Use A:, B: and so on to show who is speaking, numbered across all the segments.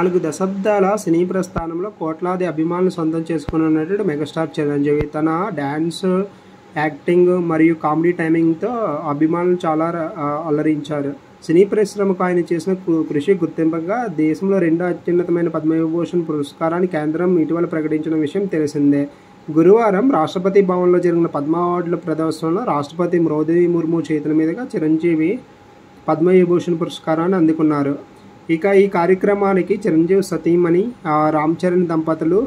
A: 4 దశాబ్దాల సినీ ప్రస్థానంలో కోట్లాది అభిమానులు సొంతం చేసుకున్న నటుడు మెగాస్టార్ చిరంజీవి. తన డ్యాన్స్, యాక్టింగ్ మరియు కామెడీ టైమింగ్తో అభిమానులు చాలా అలరించారు. సినీ పరిశ్రమకు ఆయన చేసిన కృషి గుర్తింపుగా దేశంలో 2వ అత్యున్నతమైన పద్మవిభూషణ్ పురస్కారాన్ని కేంద్రం ఇటీవల ప్రకటించిన విషయం తెలిసిందే. గురువారం రాష్ట్రపతి భవన్లో జరిగిన పద్మ అవార్డుల ప్రదర్శనలో రాష్ట్రపతి ద్రౌపది ముర్ము చేతుల మీదుగా చిరంజీవి పద్మవిభూషణ్ పురస్కారాన్ని అందుకున్నారు. ఇక ఈ కార్యక్రమానికి చిరంజీవి సతీమణి రామ్ చరణ్ దంపతులు,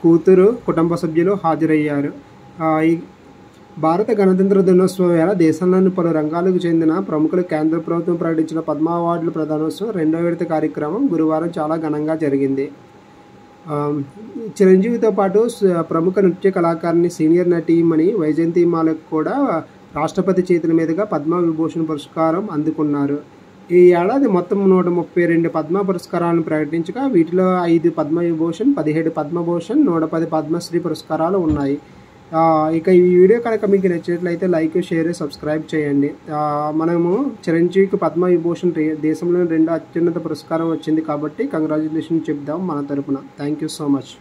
A: కూతురు, కుటుంబ సభ్యులు హాజరయ్యారు. ఈ భారత గణతంత్ర దినోత్సవం వేళ దేశంలోని పలు రంగాలకు చెందిన ప్రముఖులు కేంద్ర ప్రభుత్వం ప్రకటించిన పద్మ అవార్డుల ప్రదానోత్సవం 2వ విడత కార్యక్రమం గురువారం చాలా ఘనంగా జరిగింది. చిరంజీవితో పాటు ప్రముఖ నృత్య కళాకారిణి సీనియర్ నటీమణి వైజయంతిమాలకు కూడా రాష్ట్రపతి చేతుల మీదుగా పద్మవిభూషణ్ పురస్కారం అందుకున్నారు. ఈ ఏడాది మొత్తం 132 పద్మ పురస్కారాలను ప్రకటించగా వీటిలో 5 పద్మవిభూషణ్, 17 పద్మభూషణ్, 110 పద్మశ్రీ పురస్కారాలు ఉన్నాయి. ఇక ఈ వీడియో కనుక మీకు నచ్చినట్లయితే లైక్, షేర్, సబ్స్క్రైబ్ చేయండి. మనము చిరంజీవికి పద్మవిభూషణ్ దేశంలోని 2వ అత్యున్నత పురస్కారం వచ్చింది కాబట్టి కంగ్రాచులేషన్ చెప్దాం మన తరపున. Thank you so much.